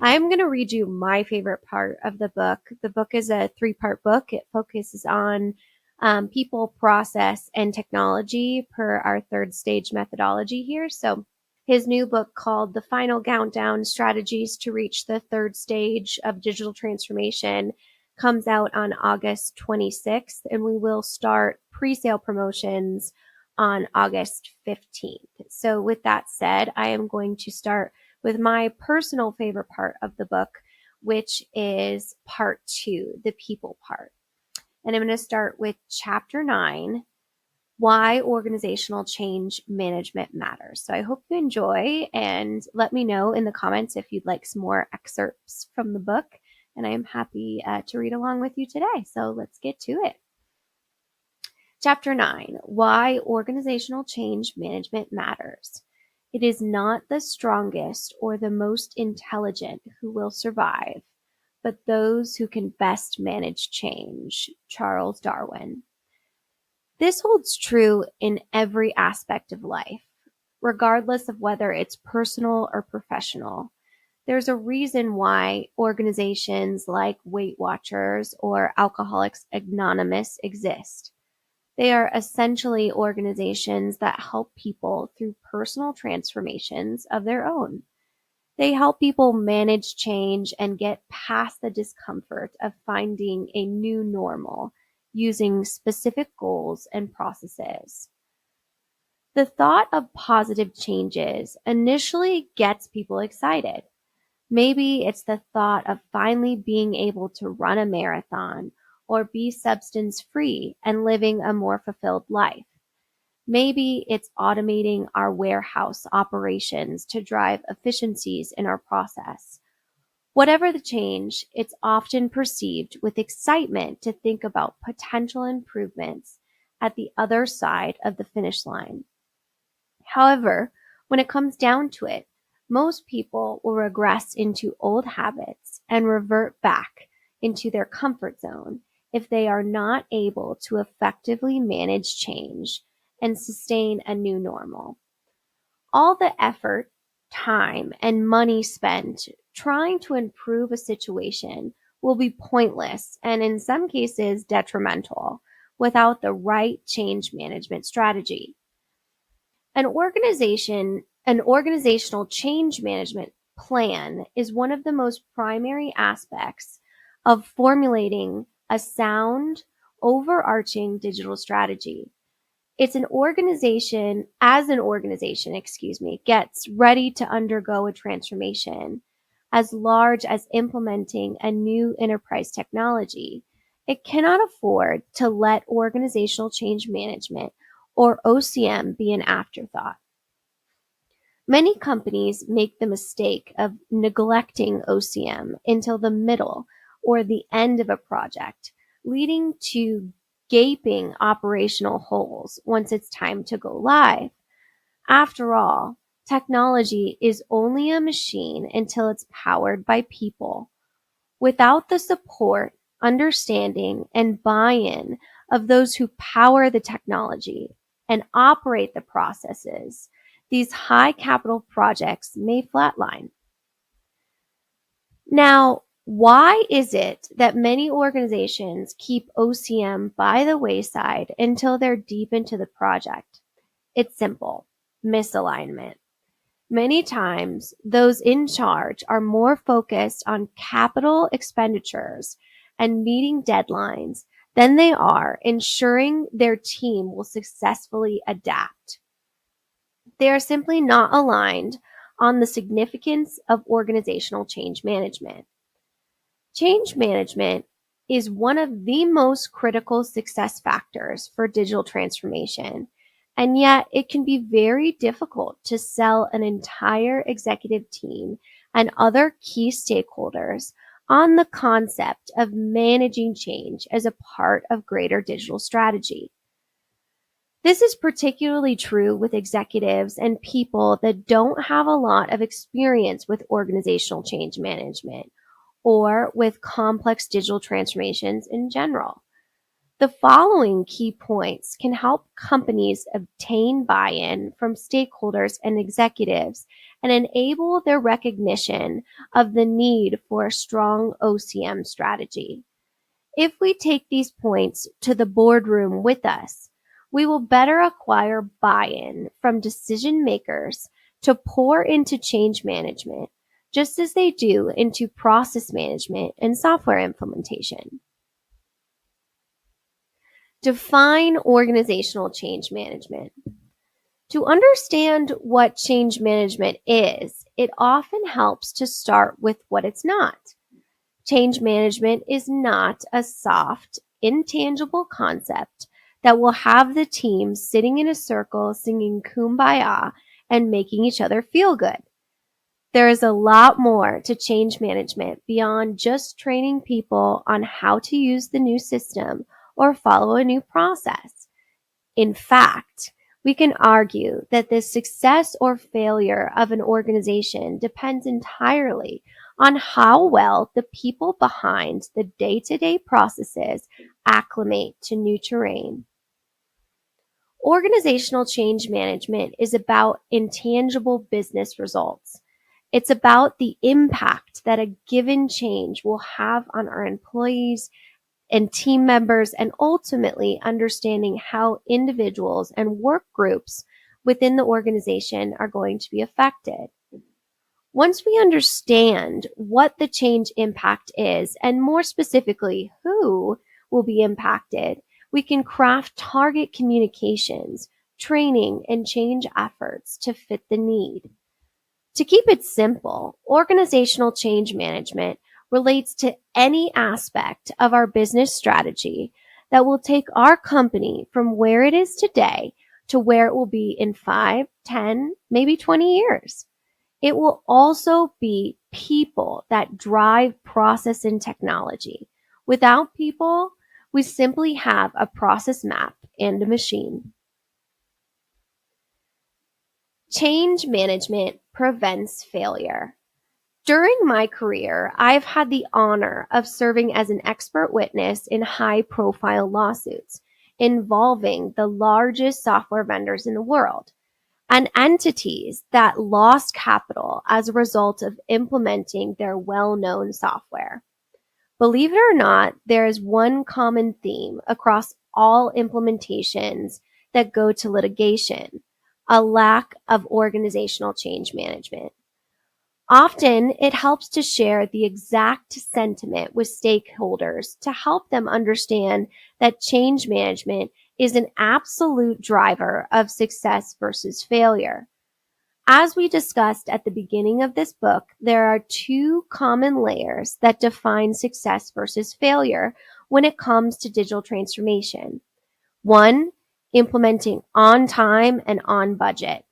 I'm going to read you my favorite part of the book. The book is a 3-part book. It focuses on people, process, and technology per our third stage methodology here. So his new book called The Final Countdown: Strategies to Reach the Third Stage of Digital Transformation comes out on August 26th, and we will start pre-sale promotions on August 15th. So with that said, I am going to start with my personal favorite part of the book, which is part 2, the people part. And I'm going to start with chapter 9, why organizational change management matters. So I hope you enjoy, and let me know in the comments if you'd like some more excerpts from the book. And I am happy to read along with you today. So let's get to it. Chapter 9, why organizational change management matters. It is not the strongest or the most intelligent who will survive, but those who can best manage change. Charles Darwin. This holds true in every aspect of life, regardless of whether it's personal or professional. There's a reason why organizations like Weight Watchers or Alcoholics Anonymous exist. They are essentially organizations that help people through personal transformations of their own. They help people manage change and get past the discomfort of finding a new normal using specific goals and processes. The thought of positive changes initially gets people excited. Maybe it's the thought of finally being able to run a marathon or be substance-free and living a more fulfilled life. Maybe it's automating our warehouse operations to drive efficiencies in our process. Whatever the change, it's often perceived with excitement to think about potential improvements at the other side of the finish line. However, when it comes down to it, most people will regress into old habits and revert back into their comfort zone if they are not able to effectively manage change and sustain a new normal. All the effort, time, and money spent trying to improve a situation will be pointless and in some cases detrimental without the right change management strategy. An organizational change management plan is one of the most primary aspects of formulating a sound, overarching digital strategy. As an organization, gets ready to undergo a transformation as large as implementing a new enterprise technology, it cannot afford to let organizational change management or OCM be an afterthought. Many companies make the mistake of neglecting OCM until the middle or the end of a project, leading to gaping operational holes once it's time to go live. After all, technology is only a machine until it's powered by people. Without the support, understanding, and buy-in of those who power the technology and operate the processes, these high capital projects may flatline. Now, why is it that many organizations keep OCM by the wayside until they're deep into the project? It's simple: misalignment. Many times, those in charge are more focused on capital expenditures and meeting deadlines than they are ensuring their team will successfully adapt. They are simply not aligned on the significance of organizational change management. Change management is one of the most critical success factors for digital transformation, and yet it can be very difficult to sell an entire executive team and other key stakeholders on the concept of managing change as a part of greater digital strategy. This is particularly true with executives and people that don't have a lot of experience with organizational change management or with complex digital transformations in general. The following key points can help companies obtain buy-in from stakeholders and executives and enable their recognition of the need for a strong OCM strategy. If we take these points to the boardroom with us, we will better acquire buy-in from decision makers to pour into change management, just as they do into process management and software implementation. Define organizational change management. To understand what change management is, it often helps to start with what it's not. Change management is not a soft, intangible concept that will have the team sitting in a circle singing Kumbaya and making each other feel good. There is a lot more to change management beyond just training people on how to use the new system or follow a new process. In fact, we can argue that the success or failure of an organization depends entirely on how well the people behind the day-to-day processes acclimate to new terrain. Organizational change management is about intangible business results. It's about the impact that a given change will have on our employees and team members, and ultimately understanding how individuals and work groups within the organization are going to be affected. Once we understand what the change impact is, and more specifically, who will be impacted, we can craft target communications, training, and change efforts to fit the need. To keep it simple, organizational change management relates to any aspect of our business strategy that will take our company from where it is today to where it will be in 5, 10, maybe 20 years. It will also be people that drive process and technology. Without people, we simply have a process map and a machine. Change management prevents failure. During my career, I've had the honor of serving as an expert witness in high-profile lawsuits involving the largest software vendors in the world and entities that lost capital as a result of implementing their well-known software. Believe it or not, there is one common theme across all implementations that go to litigation: a lack of organizational change management. Often, it helps to share the exact sentiment with stakeholders to help them understand that change management is an absolute driver of success versus failure. As we discussed at the beginning of this book, there are two common layers that define success versus failure when it comes to digital transformation. One, implementing on time and on budget.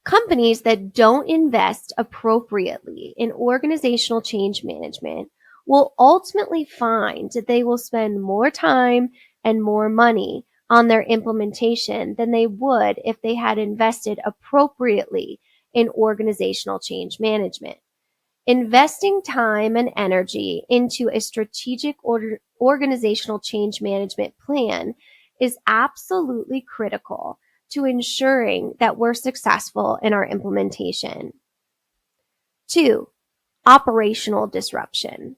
Companies that don't invest appropriately in organizational change management will ultimately find that they will spend more time and more money on their implementation than they would if they had invested appropriately in organizational change management. Investing time and energy into a strategic organizational change management plan is absolutely critical to ensuring that we're successful in our implementation. 2, operational disruption.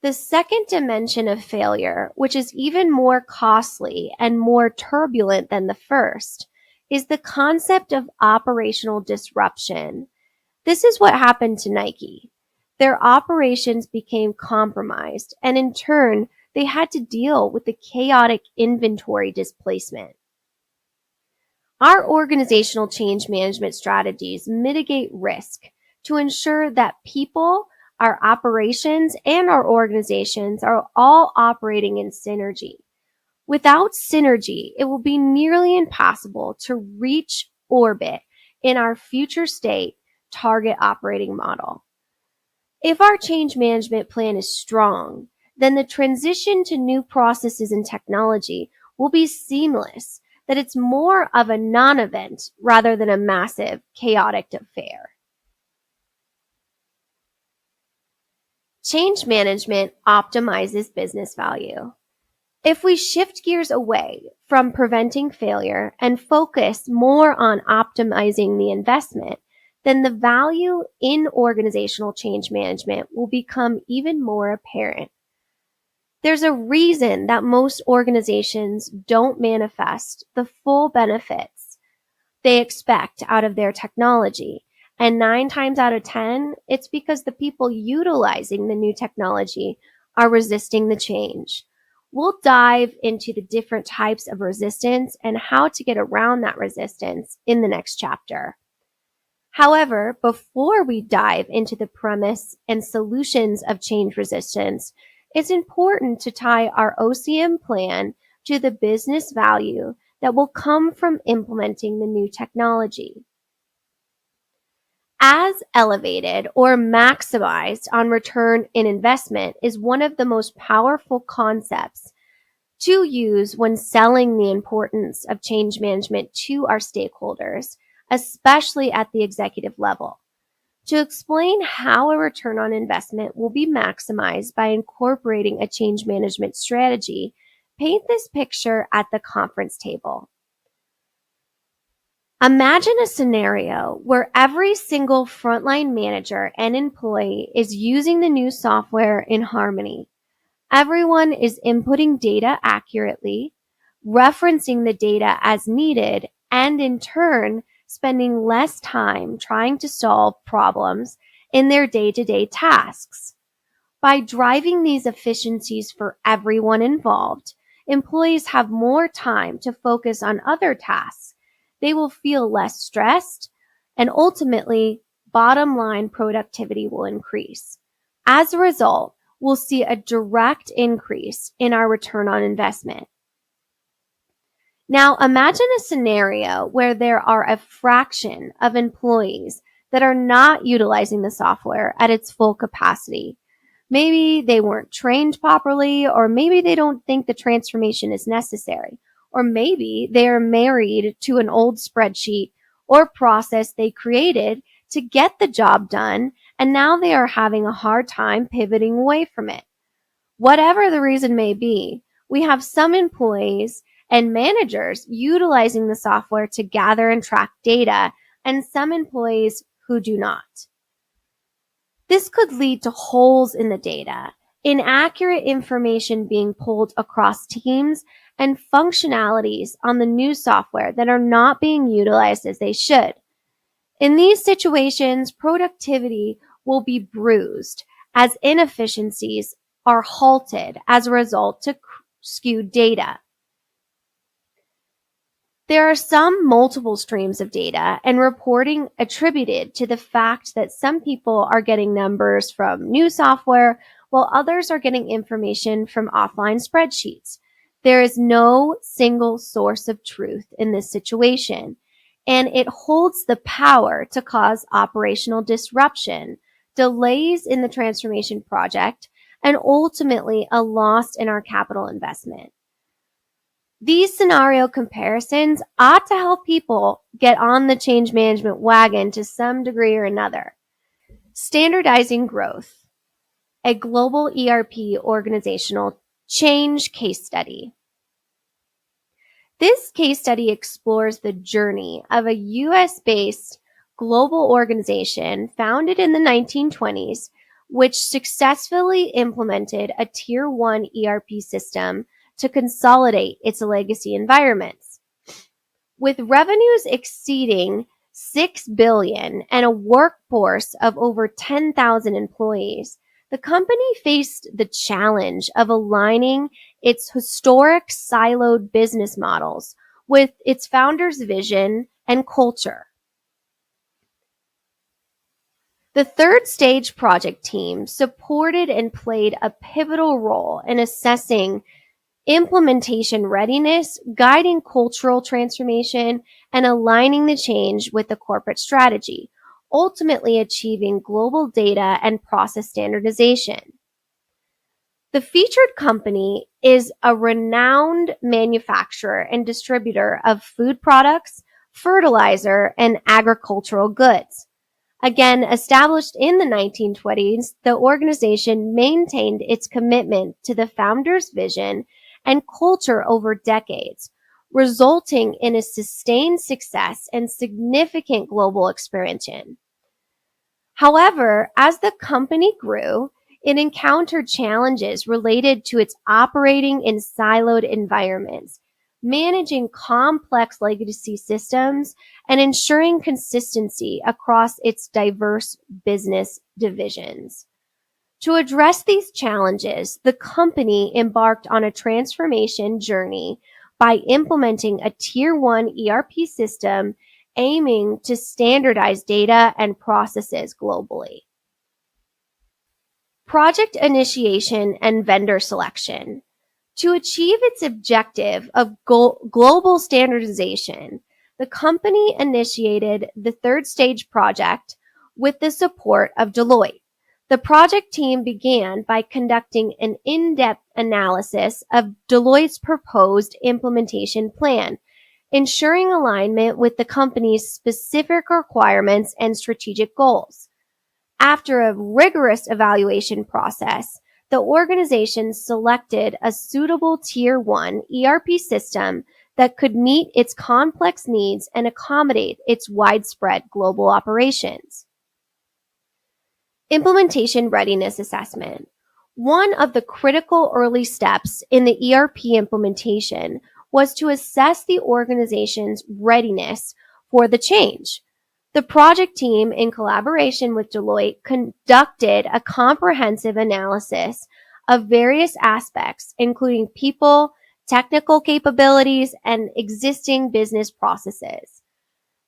The second dimension of failure, which is even more costly and more turbulent than the first, is the concept of operational disruption. This is what happened to Nike. Their operations became compromised, and in turn, they had to deal with the chaotic inventory displacement. Our organizational change management strategies mitigate risk to ensure that people, our operations, and our organizations are all operating in synergy. Without synergy, it will be nearly impossible to reach orbit in our future state target operating model. If our change management plan is strong, then the transition to new processes and technology will be seamless, that it's more of a non-event rather than a massive, chaotic affair. Change management optimizes business value. If we shift gears away from preventing failure and focus more on optimizing the investment, then the value in organizational change management will become even more apparent. There's a reason that most organizations don't manifest the full benefits they expect out of their technology. And 9 times out of 10, it's because the people utilizing the new technology are resisting the change. We'll dive into the different types of resistance and how to get around that resistance in the next chapter. However, before we dive into the premise and solutions of change resistance, it's important to tie our OCM plan to the business value that will come from implementing the new technology. As elevated or maximized on return in investment is one of the most powerful concepts to use when selling the importance of change management to our stakeholders, especially at the executive level. To explain how a return on investment will be maximized by incorporating a change management strategy, paint this picture at the conference table. Imagine a scenario where every single frontline manager and employee is using the new software in harmony. Everyone is inputting data accurately, referencing the data as needed, and in turn, spending less time trying to solve problems in their day-to-day tasks. By driving these efficiencies for everyone involved, employees have more time to focus on other tasks. They will feel less stressed, and ultimately, bottom line productivity will increase. As a result, we'll see a direct increase in our return on investment. Now, imagine a scenario where there are a fraction of employees that are not utilizing the software at its full capacity. Maybe they weren't trained properly, or maybe they don't think the transformation is necessary, or maybe they are married to an old spreadsheet or process they created to get the job done, and now they are having a hard time pivoting away from it. Whatever the reason may be, we have some employees and managers utilizing the software to gather and track data, and some employees who do not. This could lead to holes in the data, inaccurate information being pulled across teams, and functionalities on the new software that are not being utilized as they should. In these situations, productivity will be bruised as inefficiencies are halted as a result to skewed data. There are some multiple streams of data and reporting attributed to the fact that some people are getting numbers from new software while others are getting information from offline spreadsheets. There is no single source of truth in this situation, and it holds the power to cause operational disruption, delays in the transformation project, and ultimately a loss in our capital investment. These scenario comparisons ought to help people get on the change management wagon to some degree or another. Standardizing growth, a global ERP organizational change case study. This case study explores the journey of a US-based global organization founded in the 1920s, which successfully implemented a Tier 1 ERP system to consolidate its legacy environments. With revenues exceeding $6 billion and a workforce of over 10,000 employees, the company faced the challenge of aligning its historic siloed business models with its founder's vision and culture. The third stage project team supported and played a pivotal role in assessing implementation readiness, guiding cultural transformation, and aligning the change with the corporate strategy, ultimately achieving global data and process standardization. The featured company is a renowned manufacturer and distributor of food products, fertilizer, and agricultural goods. Again, established in the 1920s, the organization maintained its commitment to the founder's vision and culture over decades, resulting in a sustained success and significant global expansion. However, as the company grew, it encountered challenges related to its operating in siloed environments, managing complex legacy systems, and ensuring consistency across its diverse business divisions. To address these challenges, the company embarked on a transformation journey by implementing a Tier 1 ERP system aiming to standardize data and processes globally. Project initiation and vendor selection. To achieve its objective of global standardization, the company initiated the third stage project with the support of Deloitte. The project team began by conducting an in-depth analysis of Deloitte's proposed implementation plan, ensuring alignment with the company's specific requirements and strategic goals. After a rigorous evaluation process, the organization selected a suitable Tier 1 ERP system that could meet its complex needs and accommodate its widespread global operations. Implementation readiness assessment. One of the critical early steps in the ERP implementation was to assess the organization's readiness for the change. The project team, in collaboration with Deloitte, conducted a comprehensive analysis of various aspects, including people, technical capabilities, and existing business processes.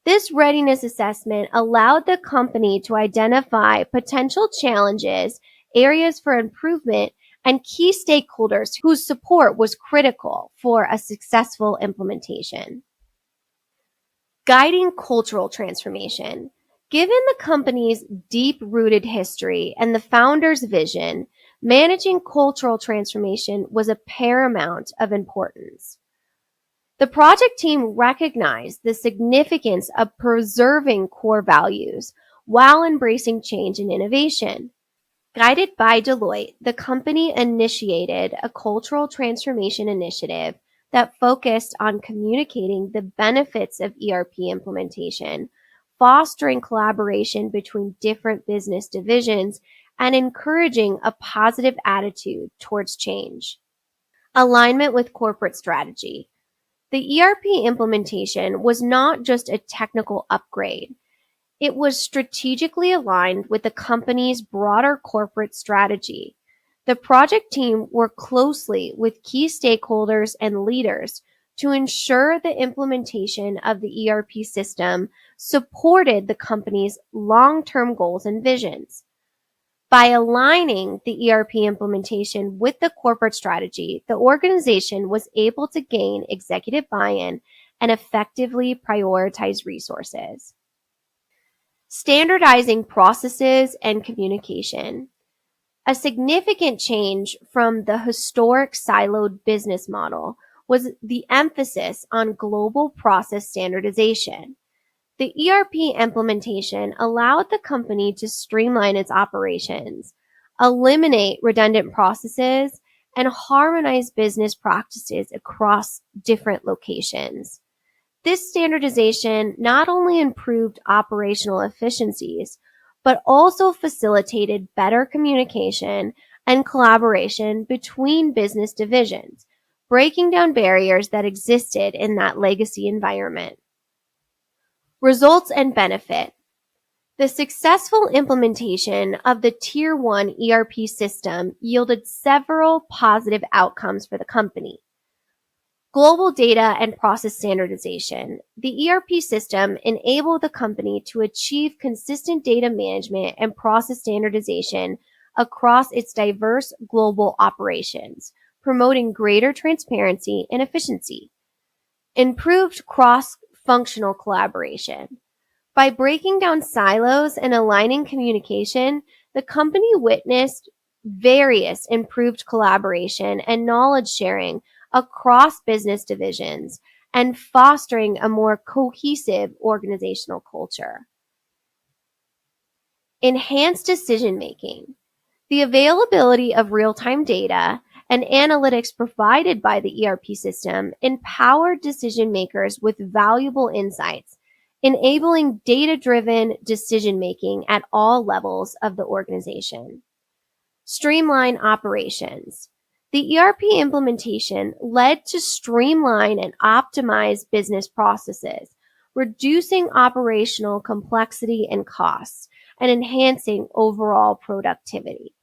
This readiness assessment allowed the company to identify potential challenges, areas for improvement, and key stakeholders whose support was critical for a successful implementation. Guiding cultural transformation. Given the company's deep-rooted history and the founder's vision, managing cultural transformation was a paramount of importance. The project team recognized the significance of preserving core values while embracing change and innovation. Guided by Deloitte, the company initiated a cultural transformation initiative that focused on communicating the benefits of ERP implementation, fostering collaboration between different business divisions, and encouraging a positive attitude towards change. Alignment with corporate strategy. The ERP implementation was not just a technical upgrade. It was strategically aligned with the company's broader corporate strategy. The project team worked closely with key stakeholders and leaders to ensure the implementation of the ERP system supported the company's long-term goals and visions. By aligning the ERP implementation with the corporate strategy, the organization was able to gain executive buy-in and effectively prioritize resources. Standardizing processes and communication. A significant change from the historic siloed business model was the emphasis on global process standardization. The ERP implementation allowed the company to streamline its operations, eliminate redundant processes, and harmonize business practices across different locations. This standardization not only improved operational efficiencies, but also facilitated better communication and collaboration between business divisions, breaking down barriers that existed in that legacy environment. Results and benefit. The successful implementation of the Tier 1 ERP system yielded several positive outcomes for the company. Global data and process standardization. The ERP system enabled the company to achieve consistent data management and process standardization across its diverse global operations, promoting greater transparency and efficiency. Improved cross-functional collaboration. By breaking down silos and aligning communication, the company witnessed various improved collaboration and knowledge sharing across business divisions and fostering a more cohesive organizational culture. Enhanced decision making. The availability of real-time data and analytics provided by the ERP system empower decision makers with valuable insights, enabling data-driven decision-making at all levels of the organization. Streamline operations. The ERP implementation led to streamline and optimize business processes, reducing operational complexity and costs, and enhancing overall productivity.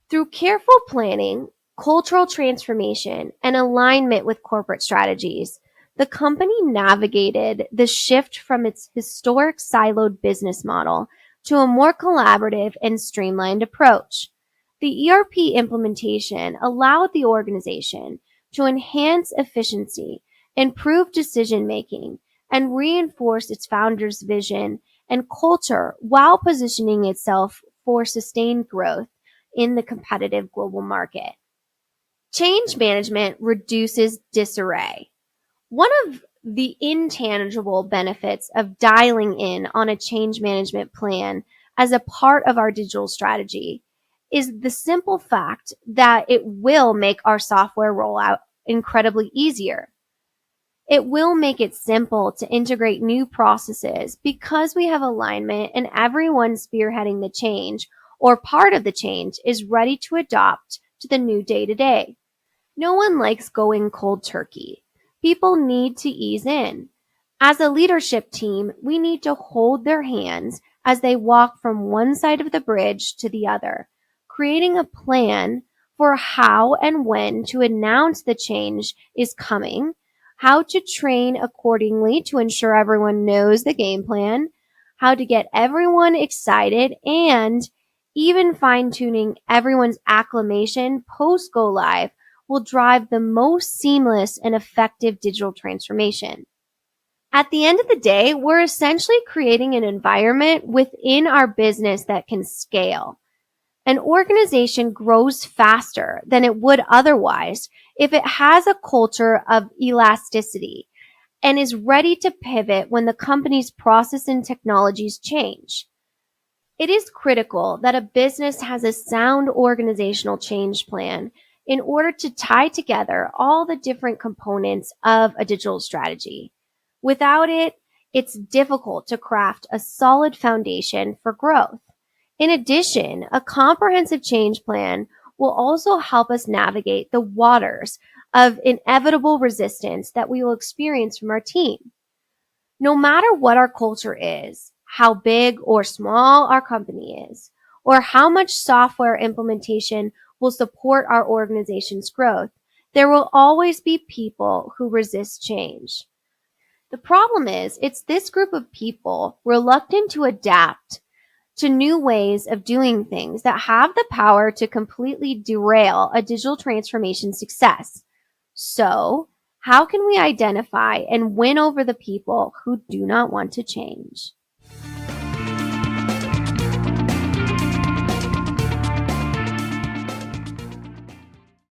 Through careful planning, cultural transformation, and alignment with corporate strategies, the company navigated the shift from its historic siloed business model to a more collaborative and streamlined approach. The ERP implementation allowed the organization to enhance efficiency, improve decision making, and reinforce its founder's vision and culture while positioning itself for sustained growth in the competitive global market. Change management reduces disarray. One of the intangible benefits of dialing in on a change management plan as a part of our digital strategy is the simple fact that it will make our software rollout incredibly easier. It will make it simple to integrate new processes because we have alignment and everyone spearheading the change or part of the change is ready to adopt to the new day-to-day. No one likes going cold turkey. People need to ease in. As a leadership team, we need to hold their hands as they walk from one side of the bridge to the other, creating a plan for how and when to announce the change is coming, how to train accordingly to ensure everyone knows the game plan, how to get everyone excited, and even fine-tuning everyone's acclimation post-go live will drive the most seamless and effective digital transformation. At the end of the day, we're essentially creating an environment within our business that can scale. An organization grows faster than it would otherwise if it has a culture of elasticity and is ready to pivot when the company's process and technologies change. It is critical that a business has a sound organizational change plan in order to tie together all the different components of a digital strategy. Without it, it's difficult to craft a solid foundation for growth. In addition, a comprehensive change plan will also help us navigate the waters of inevitable resistance that we will experience from our team. No matter what our culture is, how big or small our company is, or how much software implementation will support our organization's growth, there will always be people who resist change. The problem is, it's this group of people reluctant to adapt to new ways of doing things that have the power to completely derail a digital transformation success. So, how can we identify and win over the people who do not want to change?